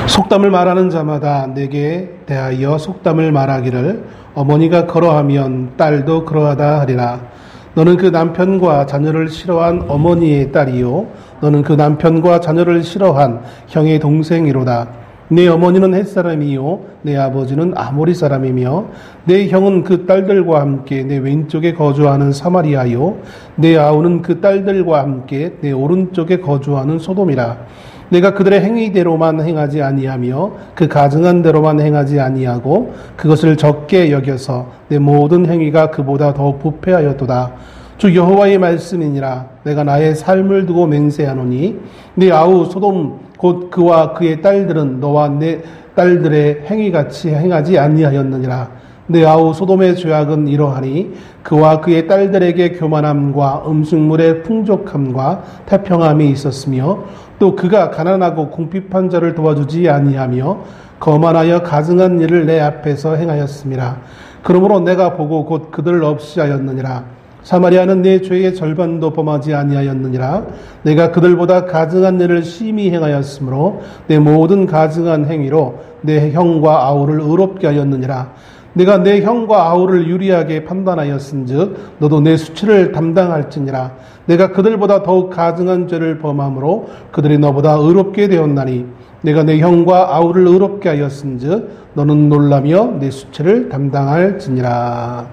속담을 말하는 자마다 내게 대하여 속담을 말하기를 어머니가 그러하면 딸도 그러하다 하리라. 너는 그 남편과 자녀를 싫어한 어머니의 딸이요 너는 그 남편과 자녀를 싫어한 형의 동생이로다. 내 어머니는 헷사람이요 내 아버지는 아모리 사람이며 내 형은 그 딸들과 함께 내 왼쪽에 거주하는 사마리아요 내 아우는 그 딸들과 함께 내 오른쪽에 거주하는 소돔이라. 내가 그들의 행위대로만 행하지 아니하며 그 가증한 대로만 행하지 아니하고 그것을 적게 여겨서 내 모든 행위가 그보다 더 부패하였도다. 주 여호와의 말씀이니라. 내가 나의 삶을 두고 맹세하노니 네 아우 소돔 곧 그와 그의 딸들은 너와 내 딸들의 행위같이 행하지 아니하였느니라. 내 아우 소돔의 죄악은 이러하니 그와 그의 딸들에게 교만함과 음식물의 풍족함과 태평함이 있었으며 또 그가 가난하고 궁핍한 자를 도와주지 아니하며 거만하여 가증한 일을 내 앞에서 행하였음이라. 그러므로 내가 보고 곧 그들을 없이 하였느니라. 사마리아는 내 죄의 절반도 범하지 아니하였느니라. 내가 그들보다 가증한 일을 심히 행하였으므로 내 모든 가증한 행위로 내 형과 아우를 의롭게 하였느니라. 내가 내 형과 아우를 유리하게 판단하였은즉 너도 내 수치를 담당할지니라. 내가 그들보다 더욱 가증한 죄를 범함으로 그들이 너보다 의롭게 되었나니 내가 내 형과 아우를 의롭게 하였은즉 너는 놀라며 내 수치를 담당할지니라.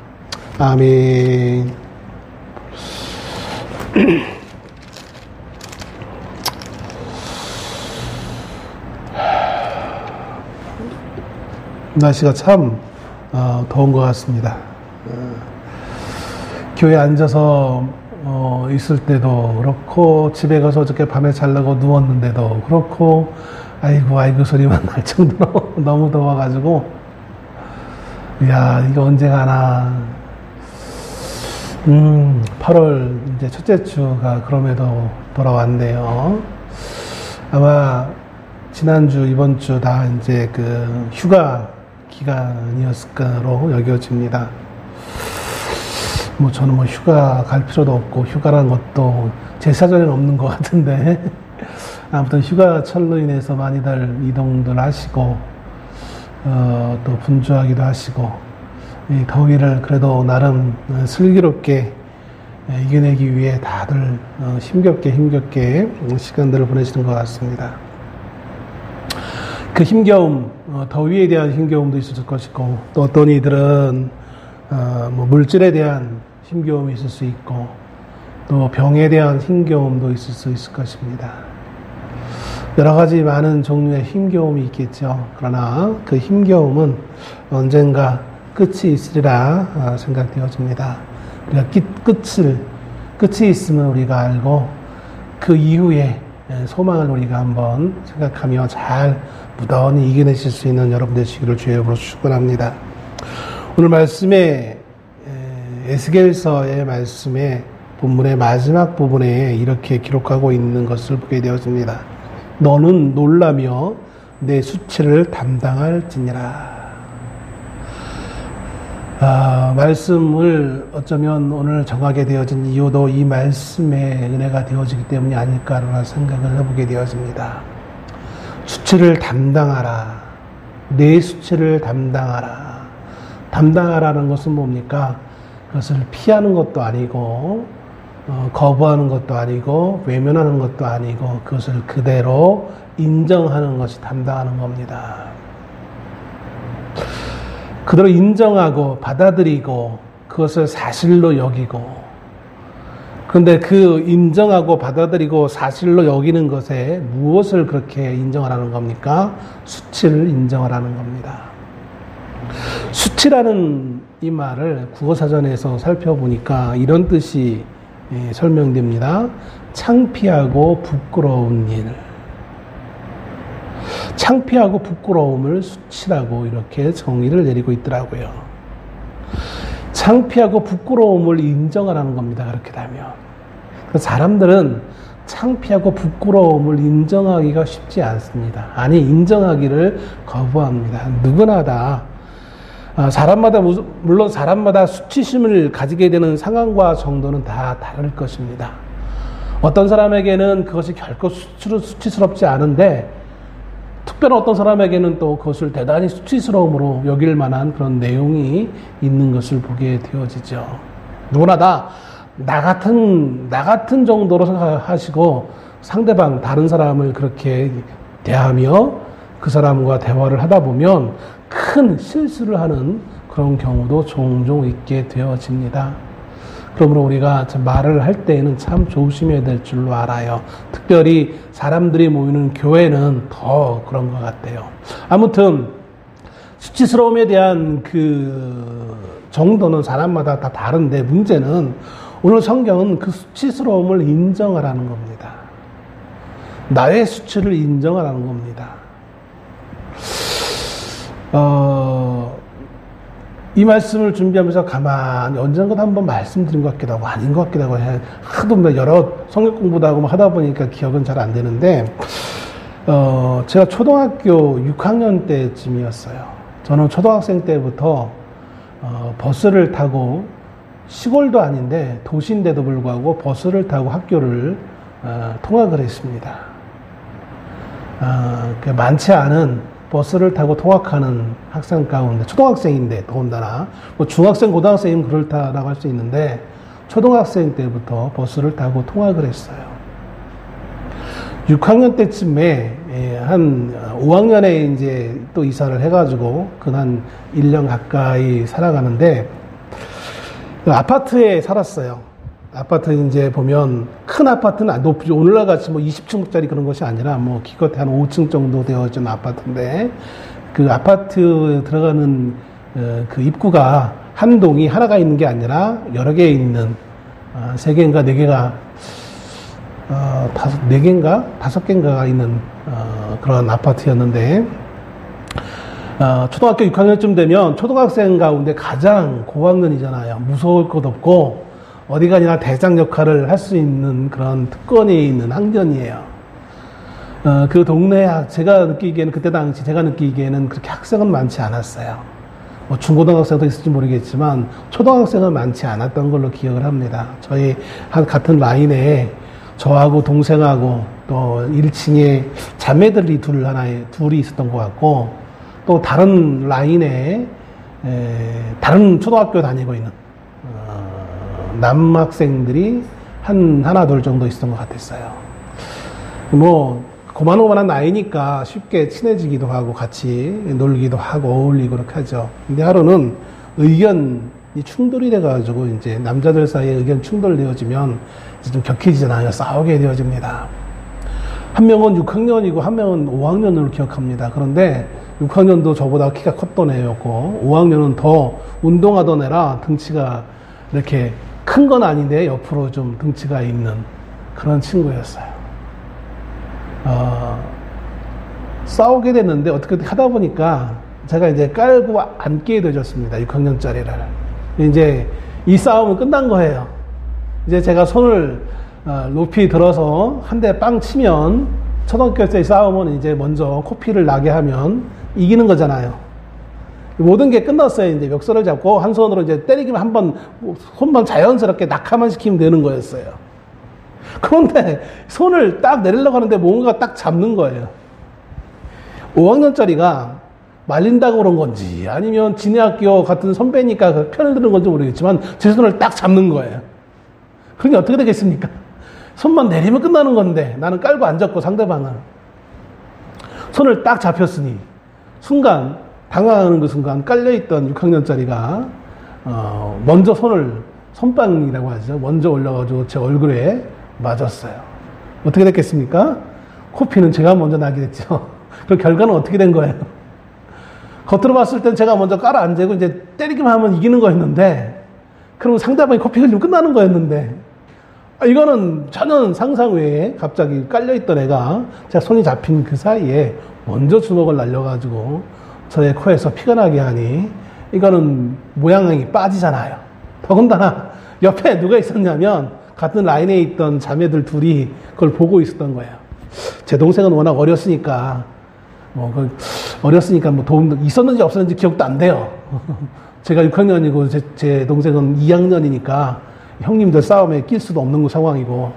아멘. 날씨가 참 더운 것 같습니다. 교회에 앉아서 있을 때도 그렇고 집에 가서 어저께 밤에 자려고 누웠는데도 그렇고 아이고 소리만 날 정도로 너무 더워가지고 이야 이거 언제 가나. 8월 이제 첫째 주가 그럼에도 돌아왔네요. 아마 지난주 이번 주 다 이제 그 휴가 기간이었을 거로 여겨집니다. 저는 휴가 갈 필요도 없고 휴가란 것도 제 사전에는 없는 것 같은데 아무튼 휴가철로 인해서 많이들 이동들 하시고 또 분주하기도 하시고 이 더위를 그래도 나름 슬기롭게 이겨내기 위해 다들 힘겹게 시간들을 보내시는 것 같습니다. 그 힘겨움, 더위에 대한 힘겨움도 있을 것이고 또 어떤 이들은 물질에 대한 힘겨움이 있을 수 있고 또 병에 대한 힘겨움도 있을 수 있을 것입니다. 여러 가지 많은 종류의 힘겨움이 있겠죠. 그러나 그 힘겨움은 언젠가 끝이 있으리라 생각되어집니다. 우리가 끝이 있음을 우리가 알고 그 이후에 소망을 우리가 한번 생각하며 잘 무던히 이겨내실 수 있는 여러분 되시기를 주의 이름으로 축원합니다. 오늘 말씀에 에스겔서의 말씀에 본문의 마지막 부분에 이렇게 기록하고 있는 것을 보게 되어집니다. 너는 놀라며 내 수치를 담당할지니라. 말씀을 어쩌면 오늘 정하게 되어진 이유도 이 말씀에 은혜가 되어지기 때문이 아닐까라는 생각을 해보게 되어집니다. 수치를 담당하라. 내 수치를 담당하라. 담당하라는 것은 뭡니까? 그것을 피하는 것도 아니고 거부하는 것도 아니고 외면하는 것도 아니고 그것을 그대로 인정하는 것이 담당하는 겁니다. 그대로 인정하고 받아들이고 그것을 사실로 여기고, 그런데 그 인정하고 받아들이고 사실로 여기는 것에 무엇을 그렇게 인정하라는 겁니까? 수치를 인정하라는 겁니다. 수치라는 이 말을 국어사전에서 살펴보니까 이런 뜻이 설명됩니다. 창피하고 부끄러운 일. 창피하고 부끄러움을 수치라고 이렇게 정의를 내리고 있더라고요. 창피하고 부끄러움을 인정하라는 겁니다. 그렇게 되면. 사람들은 창피하고 부끄러움을 인정하기가 쉽지 않습니다. 아니, 인정하기를 거부합니다. 누구나 다 사람마다, 물론 사람마다 수치심을 가지게 되는 상황과 정도는 다 다를 것입니다. 어떤 사람에게는 그것이 결코 수치스럽지 않은데 특별한 어떤 사람에게는 또 그것을 대단히 수치스러움으로 여길 만한 그런 내용이 있는 것을 보게 되어지죠. 누구나 다 나 같은 정도로 생각하시고 상대방, 다른 사람을 그렇게 대하며 그 사람과 대화를 하다 보면 큰 실수를 하는 그런 경우도 종종 있게 되어집니다. 그러므로 우리가 말을 할 때에는 참 조심해야 될 줄로 알아요. 특별히 사람들이 모이는 교회는 더 그런 것 같아요. 아무튼 수치스러움에 대한 그 정도는 사람마다 다 다른데, 문제는 오늘 성경은 그 수치스러움을 인정하라는 겁니다. 나의 수치를 인정하라는 겁니다. 이 말씀을 준비하면서 가만히 언젠가 한번 말씀드린 것 같기도 하고 아닌 것 같기도 하고 하도 여러 성경 공부도 하고 하다 보니까 기억은 잘 안 되는데, 제가 초등학교 6학년 때쯤이었어요. 저는 초등학생 때부터 버스를 타고, 시골도 아닌데 도시인데도 불구하고 버스를 타고 학교를 통학을 했습니다. 많지 않은 버스를 타고 통학하는 학생 가운데, 초등학생인데 더군다나 뭐 중학생, 고등학생이면 그렇다라고 할 수 있는데, 초등학생 때부터 버스를 타고 통학을 했어요. 6학년 때쯤에 한 5학년에 이제 또 이사를 해가지고 한 1년 가까이 살아가는데, 아파트에 살았어요. 아파트 이제 보면 큰 아파트는 높죠. 오늘날 같이 뭐 20층짜리 그런 것이 아니라 뭐 기껏해 한 5층 정도 되어진 아파트인데, 그 아파트 들어가는 그 입구가 한 동이 하나가 있는 게 아니라 여러 개 있는, 3개인가 4개가, 4개인가 5개인가가 있는 그런 아파트였는데, 초등학교 6학년쯤 되면 초등학생 가운데 가장 고학년이잖아요. 무서울 것 없고 어디 가나 대장 역할을 할 수 있는 그런 특권이 있는 학년이에요. 그 동네, 제가 느끼기에는, 그때 당시 제가 느끼기에는 그렇게 학생은 많지 않았어요. 뭐 중고등학생도 있을지 모르겠지만 초등학생은 많지 않았던 걸로 기억을 합니다. 저희 같은 라인에 저하고 동생하고 또 1층에 자매들이 둘이 있었던 것 같고, 또 다른 라인에 다른 초등학교 다니고 있는 남학생들이 하나 둘 정도 있었던 것 같았어요. 뭐 고만고만한 나이니까 쉽게 친해지기도 하고 같이 놀기도 하고 어울리고 그렇게 하죠. 근데 하루는 의견이 충돌이 돼가지고, 이제 남자들 사이에 의견 충돌되어지면 이제 좀 격해지잖아요. 싸우게 되어집니다. 한 명은 6학년이고 한 명은 5학년으로 기억합니다. 그런데 6학년도 저보다 키가 컸던 애였고 5학년은 더 운동하던 애라 등치가 이렇게 큰 건 아닌데 옆으로 좀 등치가 있는 그런 친구였어요. 싸우게 됐는데 어떻게 하다 보니까 제가 이제 깔고 앉게 되었습니다. 6학년짜리를. 이제 이 싸움은 끝난 거예요. 이제 제가 손을 높이 들어서 한 대 빵 치면, 초등학교 때 싸움은 이제 먼저 코피를 나게 하면 이기는 거잖아요. 모든 게 끝났어요. 이제 멱살을 잡고 한 손으로 이제 때리기만 손만 자연스럽게 낙하만 시키면 되는 거였어요. 그런데 손을 딱 내리려고 하는데 뭔가 딱 잡는 거예요. 5학년짜리가 말린다고 그런 건지 아니면 지네 학교 같은 선배니까 편을 드는 건지 모르겠지만 제 손을 딱 잡는 거예요. 그러니 어떻게 되겠습니까? 손만 내리면 끝나는 건데 나는 깔고 앉았고 상대방은 손을 딱 잡혔으니 순간, 당황하는 그 순간 깔려있던 6학년짜리가 먼저 손빵이라고 하죠. 먼저 올려가지고 제 얼굴에 맞았어요. 어떻게 됐겠습니까? 코피는 제가 먼저 나게 됐죠. 그 결과는 어떻게 된 거예요? 겉으로 봤을 땐 제가 먼저 깔아 앉고 이제 때리기만 하면 이기는 거였는데, 그러면 상대방이 코피 흘리면 끝나는 거였는데, 이거는 전혀 상상 외에 갑자기 깔려있던 애가 제가 손이 잡힌 그 사이에 먼저 주먹을 날려가지고 저의 코에서 피가 나게 하니, 이거는 모양이 빠지잖아요. 더군다나 옆에 누가 있었냐면 같은 라인에 있던 자매들 둘이 그걸 보고 있었던 거예요. 제 동생은 워낙 어렸으니까 뭐 도움도 있었는지 없었는지 기억도 안 돼요. 제가 6학년이고 제 동생은 2학년이니까 형님들 싸움에 낄 수도 없는 상황이고,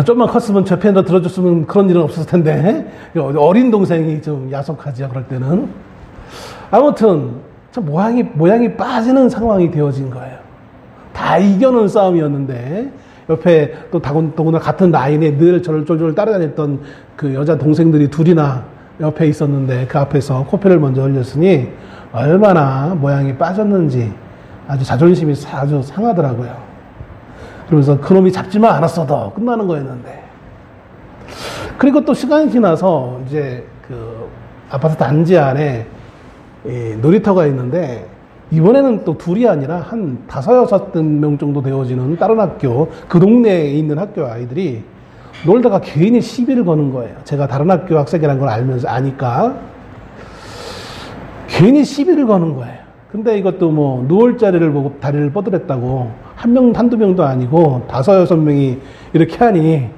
좀만 컸으면 제 편도 들어줬으면 그런 일은 없었을 텐데 어린 동생이 좀 야속하죠. 그럴 때는. 아무튼 참 모양이 빠지는 상황이 되어진 거예요. 다 이겨놓은 싸움이었는데 옆에 또 더구나 같은 라인에 늘 저를 쫄쫄 따라다녔던 그 여자 동생들이 둘이나 옆에 있었는데 그 앞에서 코피를 먼저 흘렸으니 얼마나 모양이 빠졌는지 아주 자존심이 아주 상하더라고요. 그러면서 그놈이 잡지만 않았어도 끝나는 거였는데. 그리고 또 시간이 지나서 이제 그 아파트 단지 안에 놀이터가 있는데 이번에는 또 둘이 아니라 한 5-6명 정도 되어지는 다른 학교, 그 동네에 있는 학교 아이들이 놀다가 괜히 시비를 거는 거예요. 제가 다른 학교 학생이라는 걸 아니까. 괜히 시비를 거는 거예요. 근데 이것도 뭐 누울 자리를 보고 다리를 뻗으랬다고 한두 명도 아니고 5-6명이 이렇게 하니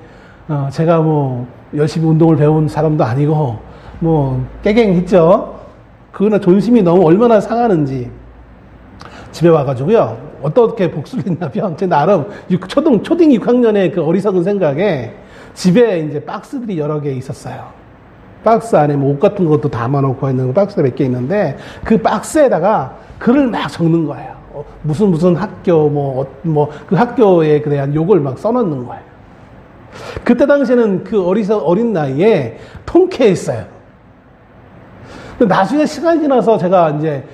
제가 뭐 열심히 운동을 배운 사람도 아니고 뭐 깨갱했죠. 그거나 존심이 너무 얼마나 상하는지 집에 와가지고요. 어떻게 복수를 했냐면 제 나름 초딩 6학년의 그 어리석은 생각에 집에 이제 박스들이 여러 개 있었어요. 박스 안에 뭐 옷 같은 것도 담아놓고 있는 박스가 몇 개 있는데 그 박스에다가 글을 막 적는 거예요. 무슨 학교 그 학교에 대한 욕을 막 써놓는 거예요. 그때 당시에는 그 어린 나이에 통쾌했어요. 근데 나중에 시간이 지나서 제가 이제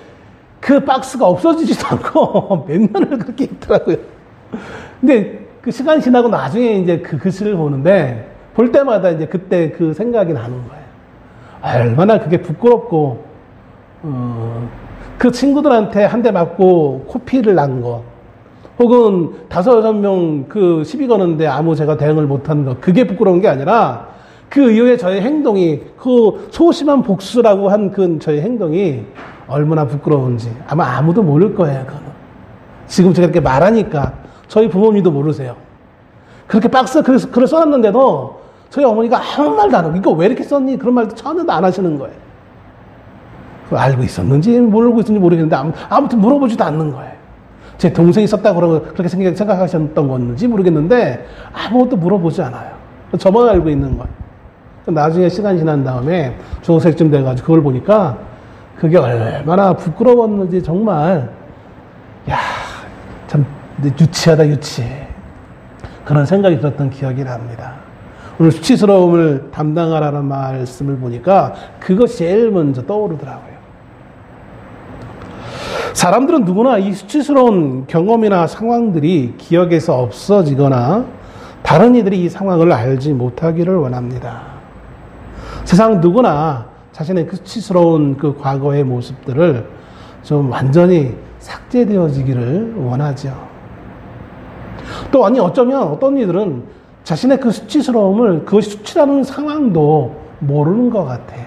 그 박스가 없어지지도 않고 몇 년을 그렇게 있더라고요. 근데 그 시간이 지나고 나중에 이제 그 글씨를 보는데 볼 때마다 이제 그때 그 생각이 나는 거예요. 얼마나 그게 부끄럽고, 그 친구들한테 한 대 맞고 코피를 난 거, 혹은 5-6명 그 시비 거는데 아무 제가 대응을 못한 거, 그게 부끄러운 게 아니라 그 이후에 저의 행동이, 그 소심한 복수라고 한 그 저의 행동이 얼마나 부끄러운지 아마 아무도 모를 거예요. 그거는. 지금 제가 이렇게 말하니까 저희 부모님도 모르세요. 그렇게 박스에 글을 써놨는데도 저희 어머니가 아무 말도 안 하고 이거 왜 이렇게 썼니? 그런 말도 전혀 안 하시는 거예요. 그걸 알고 있었는지 모르고 있었는지 모르겠는데 아무튼 물어보지도 않는 거예요. 제 동생이 썼다고 그렇게 생각하셨던 건지 모르겠는데 아무것도 물어보지 않아요. 저만 알고 있는 거예요. 나중에 시간이 지난 다음에 중학생쯤 돼가지고 그걸 보니까 그게 얼마나 부끄러웠는지 정말 참 유치하다 유치해. 그런 생각이 들었던 기억이 납니다. 오늘 수치스러움을 담당하라는 말씀을 보니까 그것이 제일 먼저 떠오르더라고요. 사람들은 누구나 이 수치스러운 경험이나 상황들이 기억에서 없어지거나 다른 이들이 이 상황을 알지 못하기를 원합니다. 세상 누구나 자신의 그 수치스러운 그 과거의 모습들을 좀 완전히 삭제되어지기를 원하죠. 또 아니 어쩌면 어떤 이들은 자신의 그 수치스러움을 그것이 수치라는 상황도 모르는 것 같아요.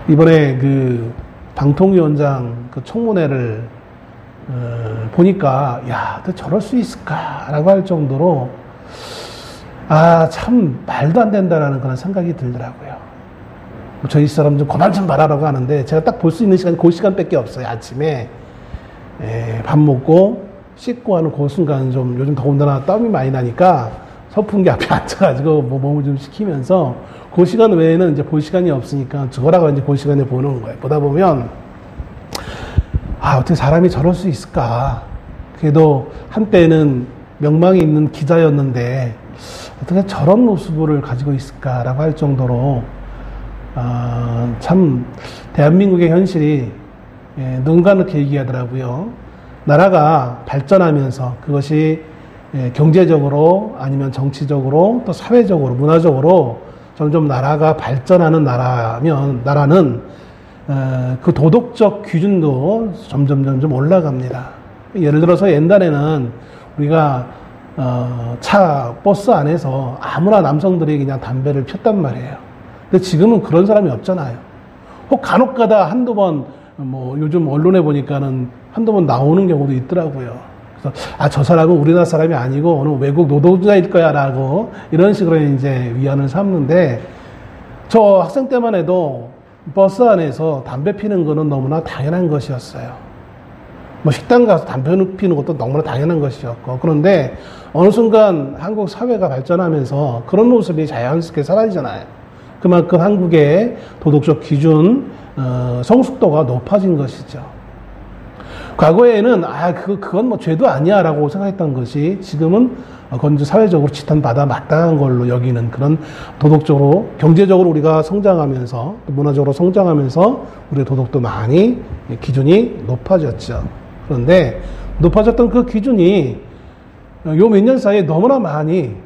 이번에 그 방통위원장 그 청문회를 보니까 저럴 수 있을까라고 할 정도로 참 말도 안 된다라는 그런 생각이 들더라고요. 저희 사람 좀 그만 좀 말하라고 하는데 제가 딱 볼 수 있는 시간이 그 시간밖에 없어요. 아침에 밥 먹고 씻고 하는 그 순간 좀 요즘 더군다나 땀이 많이 나니까 선풍기 앞에 앉아가지고 몸을 좀 식히면서 그 시간 외에는 이제 볼 시간이 없으니까 저거라고 이제 그 시간에 보는 거예요. 보다 보면 어떻게 사람이 저럴 수 있을까? 그래도 한때는 명망이 있는 기자였는데 어떻게 저런 모습을 가지고 있을까라고 할 정도로 참 대한민국의 현실이 눈 가놓게 얘기하더라고요. 나라가 발전하면서 그것이 경제적으로 아니면 정치적으로 또 사회적으로 문화적으로 점점 나라가 발전하는 나라는 그 도덕적 기준도 점점 올라갑니다. 예를 들어서 옛날에는 우리가 버스 안에서 아무나 남성들이 그냥 담배를 폈단 말이에요. 근데 지금은 그런 사람이 없잖아요. 혹 간혹 가다 한두 번 요즘 언론에 보니까는 한두 번 나오는 경우도 있더라고요. 그래서 저 사람은 우리나라 사람이 아니고 어느 외국 노동자일 거야라고 이런 식으로 이제 위안을 삼는데 저 학생 때만 해도 버스 안에서 담배 피는 거는 너무나 당연한 것이었어요. 뭐 식당 가서 담배 피우는 것도 너무나 당연한 것이었고, 그런데 어느 순간 한국 사회가 발전하면서 그런 모습이 자연스럽게 사라지잖아요. 그만큼 한국의 도덕적 기준, 성숙도가 높아진 것이죠. 과거에는 그건 뭐 죄도 아니야라고 생각했던 것이 지금은 건조 사회적으로 지탄받아 마땅한 걸로 여기는 그런 도덕적으로, 경제적으로 우리가 성장하면서, 문화적으로 성장하면서 우리의 도덕도 많이 기준이 높아졌죠. 그런데 높아졌던 그 기준이 요 몇 년 사이에 너무나 많이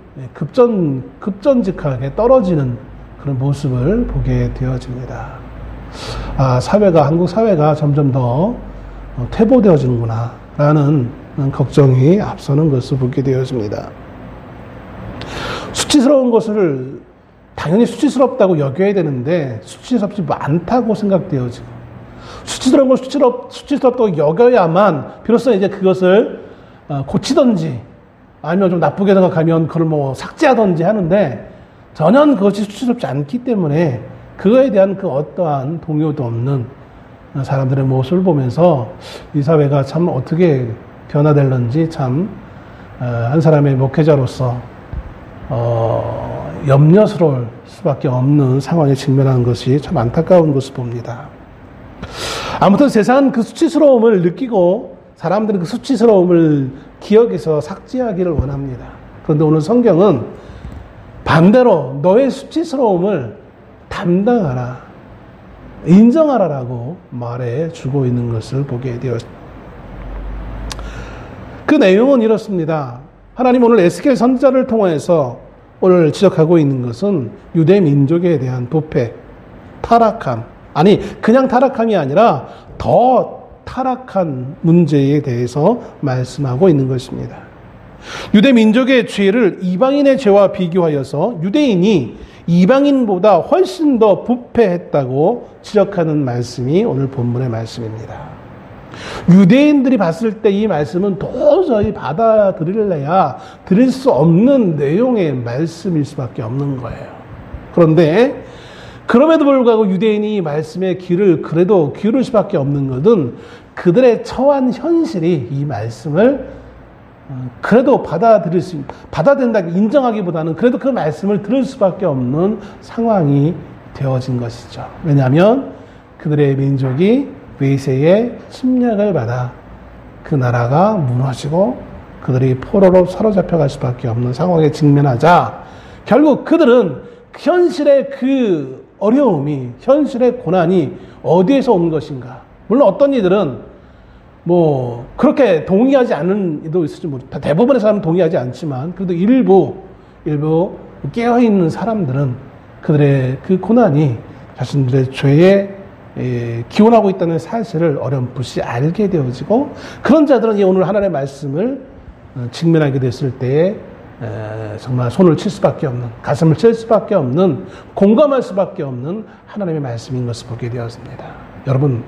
급전직하게 떨어지는 그런 모습을 보게 되어집니다. 한국 사회가 점점 더 퇴보되어지는구나 라는 걱정이 앞서는 것을 보게 되어집니다. 수치스러운 것을 당연히 수치스럽다고 여겨야 되는데 수치스럽지 않다고 생각되어지고, 수치스러운 걸 수치스럽다고 여겨야만 비로소 이제 그것을 고치든지 아니면 좀 나쁘게 생각하면 그걸 뭐 삭제하든지 하는데, 전혀 그것이 수치스럽지 않기 때문에 그거에 대한 그 어떠한 동요도 없는 사람들의 모습을 보면서 이 사회가 참 어떻게 변화될는지 참 한 사람의 목회자로서 염려스러울 수밖에 없는 상황에 직면한 것이 참 안타까운 것을 봅니다. 아무튼 세상은 그 수치스러움을 느끼고 사람들은 그 수치스러움을 기억해서 삭제하기를 원합니다. 그런데 오늘 성경은 반대로 너의 수치스러움을 담당하라, 인정하라라고 말해주고 있는 것을 보게 되었습니다. 그 내용은 이렇습니다. 하나님 오늘 에스겔 선지자를 통해서 오늘 지적하고 있는 것은 유대 민족에 대한 부패, 타락함, 아니 그냥 타락함이 아니라 더 타락한 문제에 대해서 말씀하고 있는 것입니다. 유대 민족의 죄를 이방인의 죄와 비교하여서 유대인이 이방인보다 훨씬 더 부패했다고 지적하는 말씀이 오늘 본문의 말씀입니다. 유대인들이 봤을 때 이 말씀은 도저히 받아들일래야 들을 수 없는 내용의 말씀일 수밖에 없는 거예요. 그런데 그럼에도 불구하고 유대인이 이 말씀에 귀를 그래도 기울일 수밖에 없는 것은 그들의 처한 현실이 이 말씀을 그래도 받아들인다, 인정하기보다는 그래도 그 말씀을 들을 수밖에 없는 상황이 되어진 것이죠. 왜냐하면 그들의 민족이 외세의 침략을 받아 그 나라가 무너지고 그들이 포로로 사로잡혀갈 수밖에 없는 상황에 직면하자 결국 그들은 현실의 그 어려움이, 현실의 고난이 어디에서 온 것인가. 물론 어떤 이들은 뭐 그렇게 동의하지 않는 이도 있을지 모르겠다. 대부분의 사람은 동의하지 않지만 그래도 일부 깨어있는 사람들은 그들의 그 고난이 자신들의 죄에 기원하고 있다는 사실을 어렴풋이 알게 되어지고, 그런 자들은 오늘 하나님의 말씀을 직면하게 됐을 때에 정말 손을 칠 수밖에 없는, 가슴을 칠 수밖에 없는, 공감할 수밖에 없는 하나님의 말씀인 것을 보게 되었습니다. 여러분,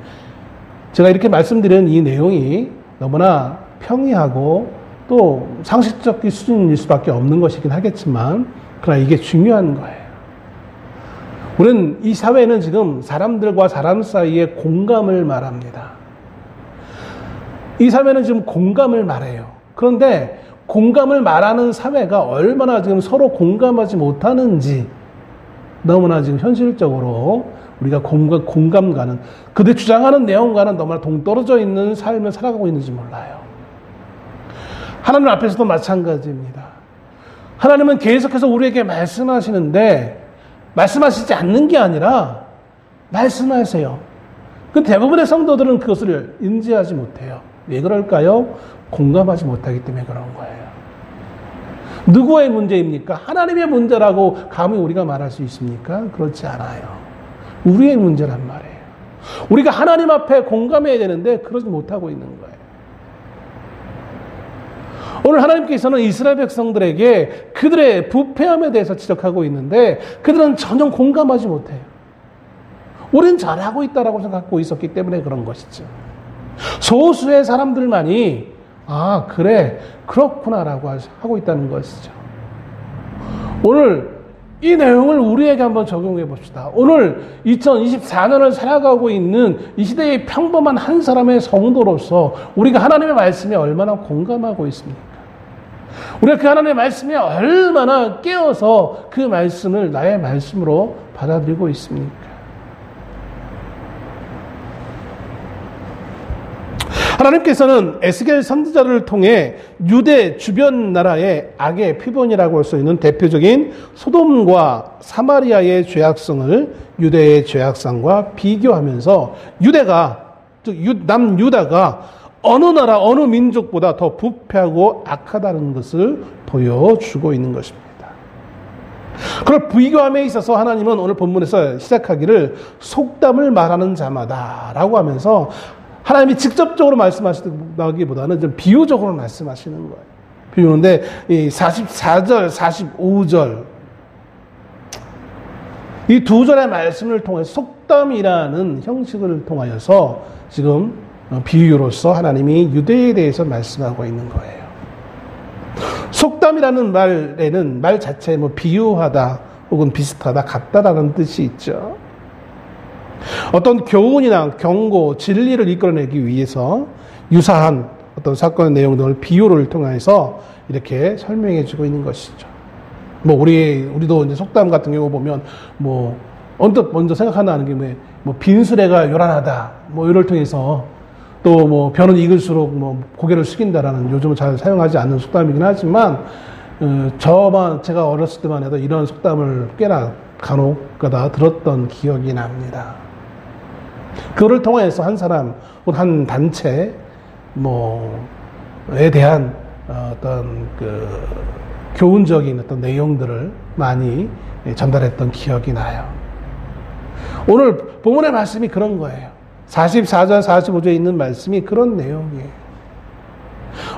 제가 이렇게 말씀드리는 이 내용이 너무나 평이하고 또 상식적인 수준일 수밖에 없는 것이긴 하겠지만, 그러나 이게 중요한 거예요. 우리는 이 사회는 지금 사람들과 사람 사이에 공감을 말합니다. 이 사회는 지금 공감을 말해요. 그런데 공감을 말하는 사회가 얼마나 지금 서로 공감하지 못하는지 너무나 지금 현실적으로 우리가 공감가는, 그들 주장하는 내용과는 너무나 동떨어져 있는 삶을 살아가고 있는지 몰라요. 하나님 앞에서도 마찬가지입니다. 하나님은 계속해서 우리에게 말씀하시는데 말씀하시지 않는 게 아니라 말씀하세요. 그 대부분의 성도들은 그것을 인지하지 못해요. 왜 그럴까요? 공감하지 못하기 때문에 그런 거예요. 누구의 문제입니까? 하나님의 문제라고 감히 우리가 말할 수 있습니까? 그렇지 않아요. 우리의 문제란 말이에요. 우리가 하나님 앞에 공감해야 되는데 그러지 못하고 있는 거예요. 오늘 하나님께서는 이스라엘 백성들에게 그들의 부패함에 대해서 지적하고 있는데 그들은 전혀 공감하지 못해요. 우리는 잘하고 있다라고 생각하고 있었기 때문에 그런 것이죠. 소수의 사람들만이 그래 그렇구나라고 하고 있다는 것이죠. 오늘 이 내용을 우리에게 한번 적용해 봅시다. 오늘 2024년을 살아가고 있는 이 시대의 평범한 한 사람의 성도로서 우리가 하나님의 말씀에 얼마나 공감하고 있습니까? 우리가 그 하나님의 말씀에 얼마나 깨어서 그 말씀을 나의 말씀으로 받아들이고 있습니까? 하나님께서는 에스겔 선지자를 통해 유대 주변 나라의 악의 표본이라고 할 수 있는 대표적인 소돔과 사마리아의 죄악성을 유대의 죄악성과 비교하면서 유대가, 즉 남유다가 어느 나라, 어느 민족보다 더 부패하고 악하다는 것을 보여주고 있는 것입니다. 그걸 비교함에 있어서 하나님은 오늘 본문에서 시작하기를 속담을 말하는 자마다라고 하면서 하나님이 직접적으로 말씀하시기보다는 좀 비유적으로 말씀하시는 거예요. 비유인데, 이 44절, 45절, 이 두 절의 말씀을 통해서 속담이라는 형식을 통하여서 지금 비유로서 하나님이 유대에 대해서 말씀하고 있는 거예요. 속담이라는 말에는 말 자체에 비유하다 혹은 비슷하다, 같다라는 뜻이 있죠. 어떤 교훈이나 경고, 진리를 이끌어내기 위해서 유사한 어떤 사건의 내용들을 비유를 통해서 이렇게 설명해 주고 있는 것이죠. 우리도 이제 속담 같은 경우 보면, 언뜻 먼저 생각하는 게 빈수레가 요란하다, 이를 통해서 또 변은 익을수록 고개를 숙인다라는 요즘은 잘 사용하지 않는 속담이긴 하지만, 제가 어렸을 때만 해도 이런 속담을 꽤나 간혹 가다 들었던 기억이 납니다. 그거를 통해서 한 사람, 한 단체, 에 대한 어떤 교훈적인 어떤 내용들을 많이 전달했던 기억이 나요. 오늘 본문의 말씀이 그런 거예요. 44절, 45절에 있는 말씀이 그런 내용이에요.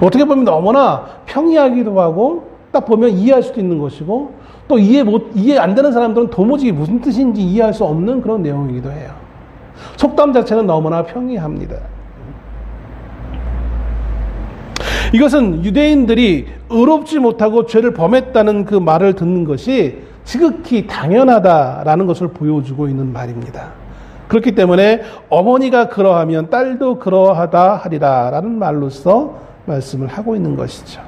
어떻게 보면 너무나 평이하기도 하고, 딱 보면 이해할 수도 있는 것이고, 또 이해 안 되는 사람들은 도무지 무슨 뜻인지 이해할 수 없는 그런 내용이기도 해요. 속담 자체는 너무나 평이합니다. 이것은 유대인들이 의롭지 못하고 죄를 범했다는 그 말을 듣는 것이 지극히 당연하다라는 것을 보여주고 있는 말입니다. 그렇기 때문에 어머니가 그러하면 딸도 그러하다 하리라라는 말로서 말씀을 하고 있는 것이죠.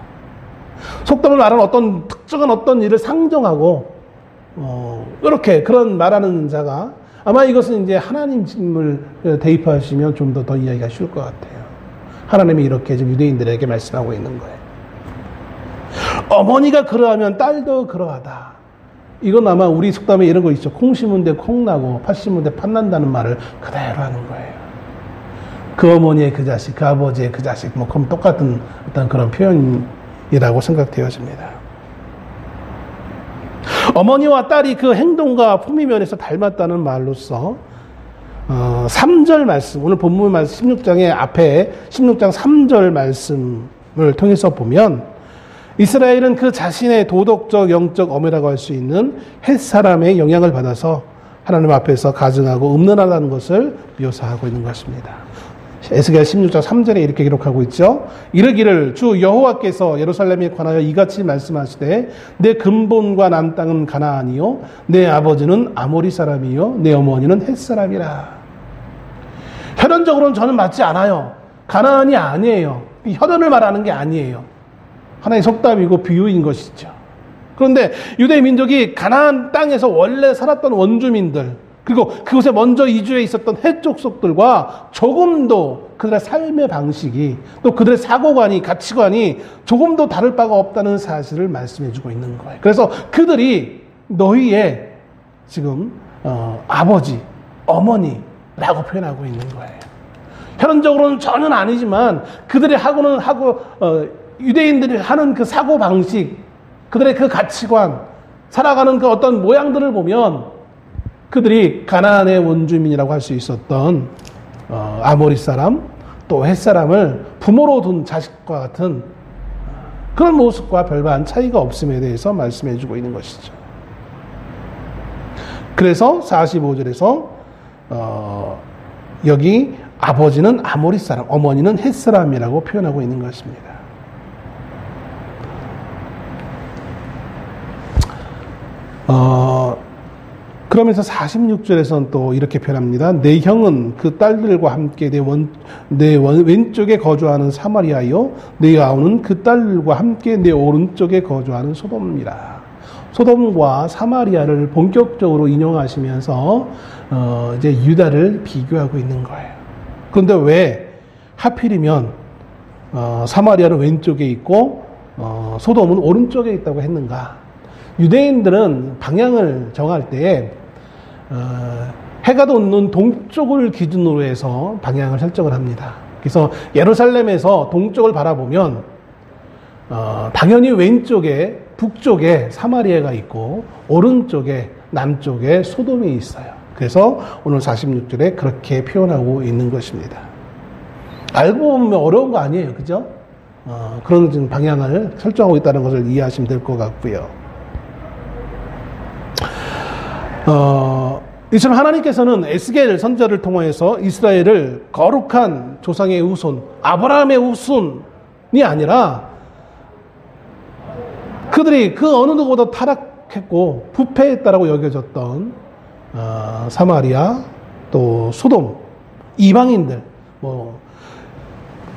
속담을 말하는 어떤 특정한 어떤 일을 상정하고 이렇게 그런 말하는 자가 아마 이것은 이제 하나님을 대입하시면 좀 더 이해하기가 쉬울 것 같아요. 하나님이 이렇게 지금 유대인들에게 말씀하고 있는 거예요. 어머니가 그러하면 딸도 그러하다. 이건 아마 우리 속담에 이런 거 있죠. 콩 심은 데 콩 나고 팥 심은 데 팥 난다는 말을 그대로 하는 거예요. 그 어머니의 그 자식, 그 아버지의 그 자식, 그럼 똑같은 어떤 그런 표현이라고 생각되어집니다. 어머니와 딸이 그 행동과 품위 면에서 닮았다는 말로서 3절 말씀, 오늘 본문 말씀 16장의 앞에 16장 3절 말씀을 통해서 보면 이스라엘은 그 자신의 도덕적, 영적 어머니라고 할 수 있는 햇사람의 영향을 받아서 하나님 앞에서 가증하고 음란하다는 것을 묘사하고 있는 것입니다. 에스겔 16장 3절에 이렇게 기록하고 있죠. 이르기를 주 여호와께서 예루살렘에 관하여 이같이 말씀하시되 내 근본과 난 땅은 가나안이요 내 아버지는 아모리 사람이요 내 어머니는 헷 사람이라. 혈연적으로는 저는 맞지 않아요. 가나안이 아니에요. 혈연을 말하는 게 아니에요. 하나의 속담이고 비유인 것이죠. 그런데 유대 민족이 가나안 땅에서 원래 살았던 원주민들, 그리고 그곳에 먼저 이주해 있었던 헷 족속들과 조금도 그들의 삶의 방식이, 또 그들의 사고관이, 가치관이 조금도 다를 바가 없다는 사실을 말씀해주고 있는 거예요. 그래서 그들이 너희의 지금 아버지, 어머니라고 표현하고 있는 거예요. 혈연적으로는 전혀 아니지만 그들이 유대인들이 하는 그 사고 방식, 그들의 그 가치관, 살아가는 그 어떤 모양들을 보면 그들이 가나안의 원주민이라고 할 수 있었던 아모리 사람, 또 헷 사람을 부모로 둔 자식과 같은 그런 모습과 별반 차이가 없음에 대해서 말씀해주고 있는 것이죠. 그래서 45절에서 여기 아버지는 아모리 사람, 어머니는 헷 사람이라고 표현하고 있는 것입니다. 그러면서 46절에서는 또 이렇게 표현합니다. 내 형은 그 딸들과 함께 내 왼쪽에 거주하는 사마리아요, 내 아우는 그 딸들과 함께 내 오른쪽에 거주하는 소돔이라. 소돔과 사마리아를 본격적으로 인용하시면서 이제 유다를 비교하고 있는 거예요. 그런데 왜 하필이면 사마리아는 왼쪽에 있고 소돔은 오른쪽에 있다고 했는가? 유대인들은 방향을 정할 때에 해가 돋는 동쪽을 기준으로 해서 방향을 설정을 합니다. 그래서 예루살렘에서 동쪽을 바라보면 당연히 왼쪽에 북쪽에 사마리아가 있고 오른쪽에 남쪽에 소돔이 있어요. 그래서 오늘 46절에 그렇게 표현하고 있는 것입니다. 알고 보면 어려운 거 아니에요. 그죠? 그런 방향을 설정하고 있다는 것을 이해하시면 될 것 같고요. 이처럼 하나님께서는 에스겔 선지자를 통해서 이스라엘을 거룩한 조상의 후손, 아브라함의 후손이 아니라 그들이 그 어느 누구보다 타락했고 부패했다라고 여겨졌던 사마리아, 또 소돔, 이방인들, 또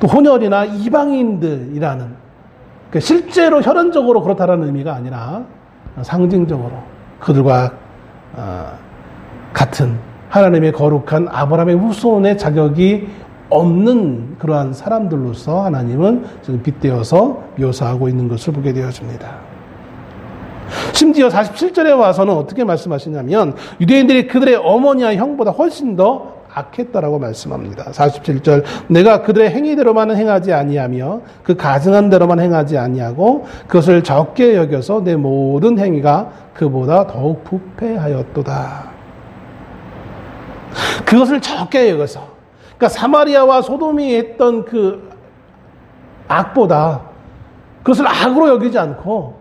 혼혈이나 이방인들이라는, 그러니까 실제로 혈연적으로 그렇다라는 의미가 아니라 상징적으로 그들과 같은 하나님의 거룩한 아브라함의 후손의 자격이 없는 그러한 사람들로서 하나님은 지금 빗대어서 묘사하고 있는 것을 보게 되어집니다. 심지어 47절에 와서는 어떻게 말씀하시냐면 유대인들이 그들의 어머니와 형보다 훨씬 더 악했다라고 말씀합니다. 47절, 내가 그들의 행위대로만 행하지 아니하며 그 가증한 대로만 행하지 아니하고 그것을 적게 여겨서 내 모든 행위가 그보다 더욱 부패하였도다. 그것을 적게 여겨서, 그러니까 사마리아와 소돔이 했던 그 악보다 그것을 악으로 여기지 않고,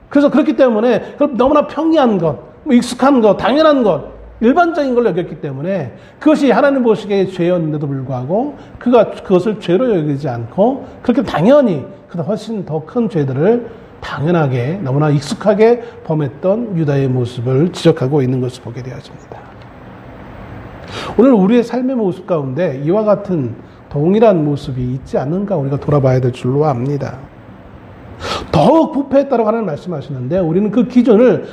그래서 그렇기 때문에 너무나 평이한 것, 익숙한 것, 당연한 것, 일반적인 걸 여겼기 때문에 그것이 하나님 보시기에 죄였는데도 불구하고 그것을 죄로 여기지 않고 그렇게 당연히 그보다 훨씬 더 큰 죄들을 당연하게 너무나 익숙하게 범했던 유다의 모습을 지적하고 있는 것을 보게 되어집니다. 오늘 우리의 삶의 모습 가운데 이와 같은 동일한 모습이 있지 않는가 우리가 돌아봐야 될 줄로 압니다. 더욱 부패했다고 하나님 말씀하시는데 우리는 그 기준을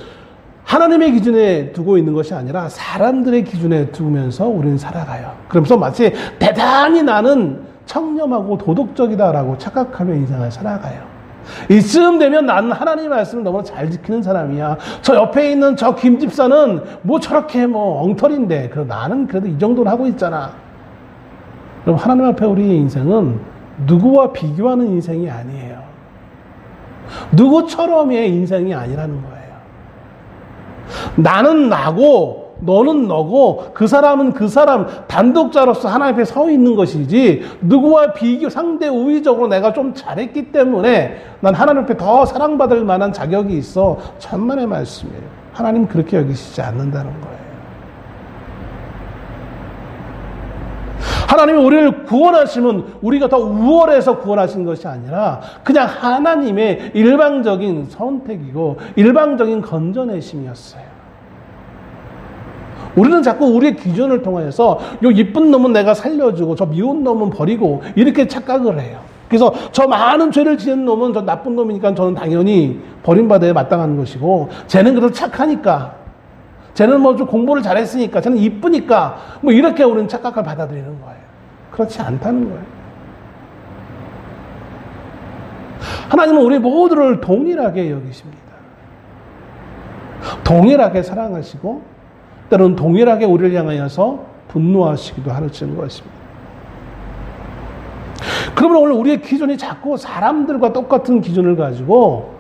하나님의 기준에 두고 있는 것이 아니라 사람들의 기준에 두면서 우리는 살아가요. 그러면서 마치 대단히 나는 청렴하고 도덕적이다라고 착각하며 인생을 살아가요. 이쯤 되면 나는 하나님의 말씀을 너무 잘 지키는 사람이야. 저 옆에 있는 저 김 집사는 뭐 저렇게 엉터리인데 그래도 나는 그래도 이 정도는 하고 있잖아. 그럼 하나님 앞에 우리의 인생은 누구와 비교하는 인생이 아니에요. 누구처럼의 인생이 아니라는 거예요. 나는 나고 너는 너고 그 사람은 그 사람 단독자로서 하나님 앞에 서 있는 것이지 누구와 비교 상대 우위적으로 내가 좀 잘했기 때문에 난 하나님 앞에 더 사랑받을 만한 자격이 있어. 천만의 말씀이에요. 하나님 그렇게 여기시지 않는다는 거예요. 하나님이 우리를 구원하시면 우리가 더 우월해서 구원하신 것이 아니라 그냥 하나님의 일방적인 선택이고 일방적인 건져내심이었어요. 우리는 자꾸 우리의 기준을 통해서 요 이쁜 놈은 내가 살려주고 저 미운 놈은 버리고 이렇게 착각을 해요. 그래서 저 많은 죄를 지은 놈은 저 나쁜 놈이니까 저는 당연히 버림받아야 마땅한 것이고 쟤는 그래도 착하니까 쟤는 좀 공부를 잘했으니까 쟤는 이쁘니까 이렇게 우리는 착각을 받아들이는 거예요. 그렇지 않다는 거예요. 하나님은 우리 모두를 동일하게 여기십니다. 동일하게 사랑하시고 때로는 동일하게 우리를 향하여서 분노하시기도 하시는 것입니다. 그러면 오늘 우리의 기준이 자꾸 사람들과 똑같은 기준을 가지고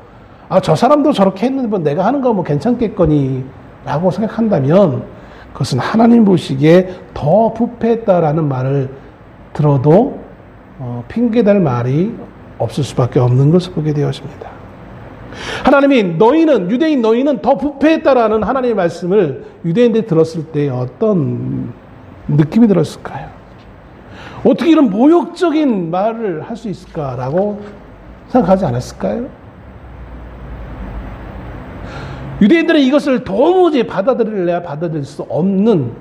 저 사람도 저렇게 했는데 내가 하는 거 괜찮겠거니 라고 생각한다면 그것은 하나님 보시기에 더 부패했다라는 말을 들어도 핑계댈 말이 없을 수밖에 없는 것을 보게 되어집니다. 하나님이 유대인 너희는 더 부패했다라는 하나님의 말씀을 유대인들이 들었을 때 어떤 느낌이 들었을까요? 어떻게 이런 모욕적인 말을 할 수 있을까라고 생각하지 않았을까요? 유대인들은 이것을 도무지 받아들일래야 받아들일 수 없는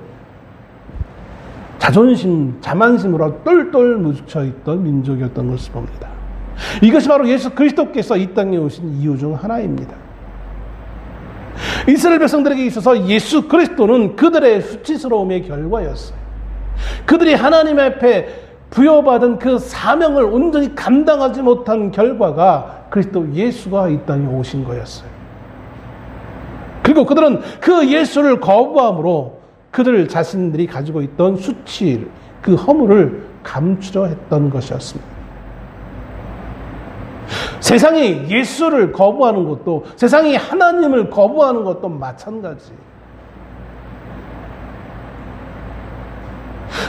자존심, 자만심으로 똘똘 묻혀있던 민족이었던 것을 봅니다. 이것이 바로 예수 그리스도께서 이 땅에 오신 이유 중 하나입니다. 이스라엘 백성들에게 있어서 예수 그리스도는 그들의 수치스러움의 결과였어요. 그들이 하나님 앞에 부여받은 그 사명을 온전히 감당하지 못한 결과가 그리스도 예수가 이 땅에 오신 거였어요. 그리고 그들은 그 예수를 거부함으로 그들 자신들이 가지고 있던 수치, 그 허물을 감추려 했던 것이었습니다. 세상이 예수를 거부하는 것도, 세상이 하나님을 거부하는 것도 마찬가지.